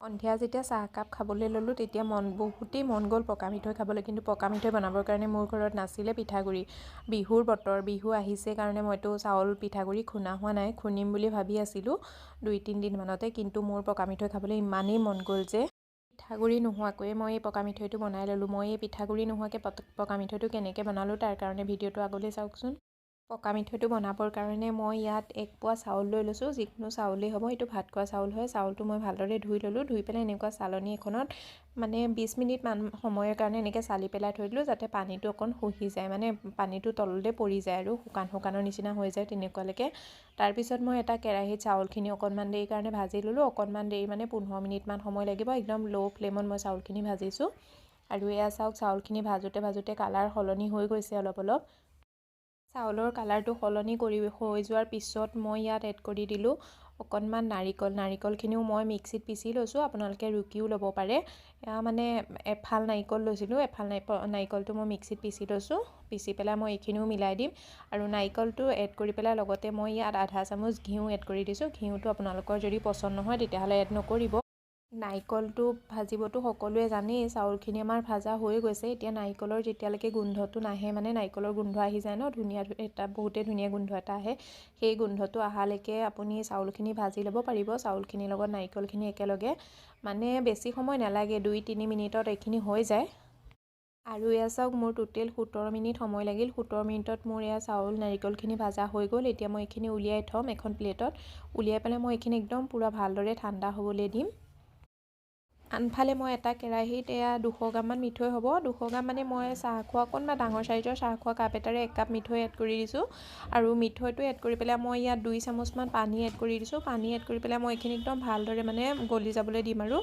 সন্ধিয়া যেতিয়া চাহকাপ খাবলৈ ল'লোঁ তেতিয়া বহুতেই মন গ'ল পকা মিঠৈ খাবলৈ, কিন্তু পকা মিঠৈ বনাবৰ কাৰণে মোৰ ঘৰত নাছিলে পিঠাগুড়ি। বিহুৰ বতৰ, বিহু আহিছে কাৰণে মইতো চাউল পিঠাগুড়ি খুন্দা হোৱা নাই, খুন্দিম বুলি ভাবি আছিলোঁ 2-3 দিনমানতে, কিন্তু মোৰ পকা মিঠৈ খাবলৈ ইমানেই মন গ'ল যে পিঠাগুড়ি নোহোৱাকৈয়ে মই এই পকা মিঠৈটো বনাই ল'লোঁ। মই এই পিঠাগুড়ি নোহোৱাকৈ পকা মিঠৈটো কেনেকৈ বনালোঁ তাৰ কাৰণে ভিডিঅ'টো আগলৈ চাওকচোন। পকা মিঠৈটো বনাবৰ কাৰণে মই ইয়াত 1 পোৱা চাউল লৈ লৈছোঁ, যিকোনো চাউলেই হ'ব, এইটো ভাত খোৱা চাউল হয়। চাউলটো মই ভালদৰে ধুই ল'লোঁ, ধুই পেলাই এনেকুৱা চালনী এখনত মানে 20 মিনিটমান সময়ৰ কাৰণে এনেকৈ চালি পেলাই থৈ দিলোঁ, যাতে পানীটো অকণ শুহি যায়, মানে পানীটো তললৈ পৰি যায় আৰু শুকানৰ নিচিনা হৈ যায় তেনেকুৱালৈকে। তাৰপিছত মই এটা কেৰাহীত চাউলখিনি অকণমান দেৰি কাৰণে ভাজি ল'লোঁ, অকণমান দেৰি মানে 15 মিনিটমান সময় লাগিব, একদম ল' ফ্লেমত মই চাউলখিনি ভাজিছোঁ। আৰু এয়া চাওক চাউলখিনি ভাজোঁতে কালাৰ সলনি হৈ গৈছে অলপ। চাউলৰ কালাৰটো সলনি হৈ যোৱাৰ পিছত মই ইয়াত এড কৰি দিলোঁ অকণমান নাৰিকলখিনিও মই মিক্সিত পিচি লৈছোঁ, আপোনালোকে ৰুকিও ল'ব পাৰে। এয়া মানে এফাল নাৰিকল লৈছিলোঁ, এফাল নাৰিকলটো মই মিক্সিত পিচি লৈছোঁ, পিচি পেলাই মই এইখিনিও মিলাই দিম। আৰু নাৰিকলটো এড কৰি পেলাই লগতে মই ইয়াত আধা চামুচ ঘিউ এড কৰি দিছোঁ। ঘিউটো আপোনালোকৰ যদি পচন্দ নহয় তেতিয়াহ'লে এড নকৰিব। নাৰিকলটো ভাজিবতো সকলোৱে জানেই, চাউলখিনি আমাৰ ভাজা হৈ গৈছে। এতিয়া নাৰিকলৰ যেতিয়ালৈকে গোন্ধটো নাহে, মানে নাৰিকলৰ গোন্ধ আহি যায় ন, বহুতেই ধুনীয়া গোন্ধ এটা আহে, সেই গোন্ধটো অহালৈকে আপুনি চাউলখিনি ভাজি ল'ব পাৰিব। চাউলখিনিৰ লগত নাৰিকলখিনি একেলগে, মানে বেছি সময় নালাগে, 2-3 মিনিটত এইখিনি হৈ যায়। আৰু এয়া চাওক মোৰ টোটেল 17 মিনিট সময় লাগিল। 17 মিনিটত মোৰ এয়া চাউল নাৰিকলখিনি ভাজা হৈ গ'ল। এতিয়া মই এইখিনি উলিয়াই থ'ম এখন প্লেটত, উলিয়াই পেলাই মই এইখিনি একদম পূৰা ভালদৰে ঠাণ্ডা হ'বলৈ দিম। আনফালে মই এটা কেৰাহীত এয়া 200 গ্ৰামমান মিঠৈ হ'ব, 200 গ্ৰাম মানে মই চাহ খোৱা অকণমান ডাঙৰ চাইজৰ চাহ খোৱা কাপ এটাৰে 1 কাপ মিঠৈ এড কৰি দিছোঁ। আৰু মিঠৈটো এড কৰি পেলাই মই ইয়াত 2 চামুচমান পানী এড কৰি দিছোঁ। পানী এড কৰি পেলাই মই এইখিনি একদম ভালদৰে মানে গলি যাবলৈ দিম। আৰু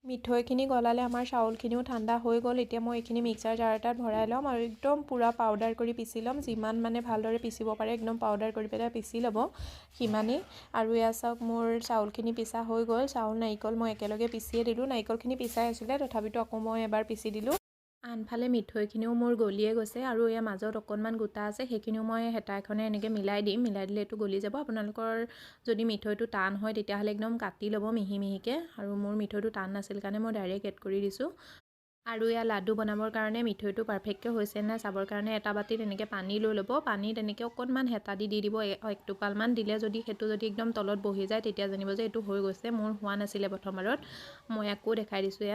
মিঠৈখিনি গলালে আমাৰ চাউলখিনিও ঠাণ্ডা হৈ গ'ল। এতিয়া মই এইখিনি মিক্সাৰ জাৰ এটাত ভৰাই ল'ম আৰু একদম পূৰা পাউডাৰ কৰি পিচি ল'ম। যিমান মানে ভালদৰে পিচিব পাৰে একদম পাউডাৰ কৰি পেলাই পিচি ল'ব, সিমানেই। আৰু এয়া চাওক মোৰ চাউলখিনি পিচা হৈ গ'ল। চাউল নাৰিকল মই একেলগে পিচিয়ে দিলোঁ, নাৰিকলখিনি পিচাই আছিলে তথাপিতো আকৌ মই এবাৰ পিচি দিলোঁ। আনফালে মিঠৈখিনিও মোৰ গলিয়ে গৈছে, আৰু এয়া মাজত অকণমান গোটা আছে, সেইখিনিও মই হেতা এখনে এনেকৈ মিলাই দিম, মিলাই দিলে এইটো গলি যাব। আপোনালোকৰ যদি মিঠৈটো টান হয় তেতিয়াহ'লে একদম কাটি ল'ব মিহি মিহিকৈ, আৰু মোৰ মিঠৈটো টান নাছিল কাৰণে মই ডাইৰেক্ট এড কৰি দিছোঁ। আৰু এয়া লাডু বনাবৰ কাৰণে মিঠৈটো পাৰফেক্টকৈ হৈছে নাই চাবৰ কাৰণে এটা বাতিত এনেকৈ পানী লৈ ল'ব, পানীত এনেকৈ অকণমান হেতা দি দিব, 1 টোপালমান দিলে সেইটো যদি একদম তলত বহি যায় তেতিয়া জানিব যে এইটো হৈ গৈছে। মোৰ হোৱা নাছিলে প্ৰথমবাৰত, মই আকৌ দেখাই দিছোঁ।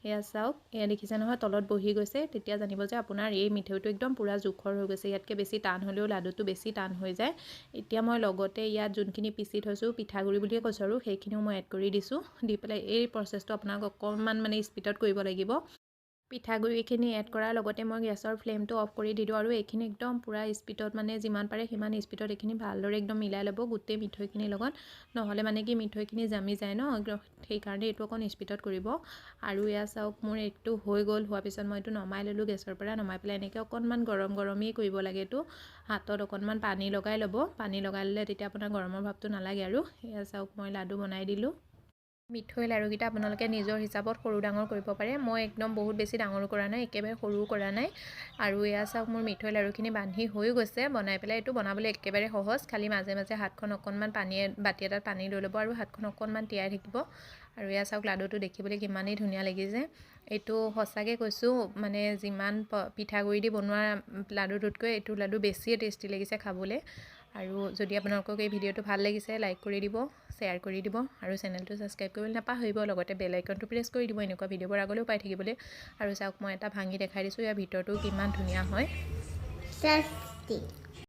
এয়া চাওক, এয়া দেখিছে নহয় তলত বহি গৈছে, তেতিয়া জানিব যে আপোনাৰ এই মিঠৈটো একদম পূৰা জোখৰ হৈ গৈছে। ইয়াতকৈ বেছি টান হ'লেও লাডুটো বেছি টান হৈ যায়। এতিয়া মই লগতে ইয়াত যোনখিনি পিচি থৈছোঁ পিঠাগুড়ি বুলিয়ে কৈছোঁ, আৰু সেইখিনিও মই এড কৰি দিছোঁ। দি পেলাই এই প্ৰচেছটো আপোনাক অকণমান মানে স্পীডত কৰিব লাগিব। পিঠাগুড়িখিনি এড কৰাৰ লগতে মই গেছৰ ফ্লেমটো অফ কৰি দিলোঁ, আৰু এইখিনি একদম পূৰা স্পীডত মানে যিমান পাৰে সিমান স্পীডত এইখিনি ভালদৰে একদম মিলাই ল'ব গোটেই মিঠৈখিনিৰ লগত, নহ'লে মানে কি মিঠৈখিনি জামি যায় ন, সেইকাৰণে এইটো অকণ স্পীডত কৰিব। আৰু এয়া চাওক মোৰ এইটো হৈ গ'ল, হোৱাৰ পিছত মই এইটো নমাই ল'লোঁ গেছৰ পৰা। নমাই পেলাই এনেকৈ অকণমান গৰমেই কৰিব লাগে এইটো, হাতত অকণমান পানী লগাই ল'ব, পানী লগাই ল'লে তেতিয়া আপোনাৰ গৰমৰ ভাৱটো নালাগে। আৰু এয়া চাওক মই লাডু বনাই দিলোঁ। মিঠৈ লাড়ুকেইটা আপোনালোকে নিজৰ হিচাপত সৰু ডাঙৰ কৰিব পাৰে, মই একদম বহুত বেছি ডাঙৰো কৰা নাই, একেবাৰে সৰুও কৰা নাই। আৰু এয়া চাওক মোৰ মিঠৈ লাড়ুখিনি বান্ধি হৈ গৈছে। বনাই পেলাই এইটো বনাবলৈ একেবাৰে সহজ, খালি মাজে মাজে হাতখন অকণমান বাতি এটাত পানী লৈ ল'ব আৰু হাতখন অকণমান তিয়াই থাকিব। আৰু এয়া চাওক লাডুটো দেখিবলৈ কিমানেই ধুনীয়া লাগিছে। এইটো সঁচাকৈ কৈছোঁ, মানে যিমান পিঠাগুড়ি দি বনোৱা লাডুটোতকৈ এইটো লাডু বেছিয়ে টেষ্টি লাগিছে খাবলৈ। আৰু যদি আপোনালোকক এই ভিডিঅ'টো ভাল লাগিছে লাইক কৰি দিব, শ্বেয়াৰ কৰি দিব, আৰু চেনেলটো ছাবস্ক্ৰাইব কৰিবলৈ নাপাহৰিব, লগতে বেল আইকনটো প্ৰেছ কৰি দিব এনেকুৱা ভিডিঅ'বোৰ আগলৈও পাই থাকিবলৈ। আৰু চাওক মই এটা ভাঙি দেখাই দিছোঁ, ইয়াৰ ভিতৰটো কিমান ধুনীয়া হয়।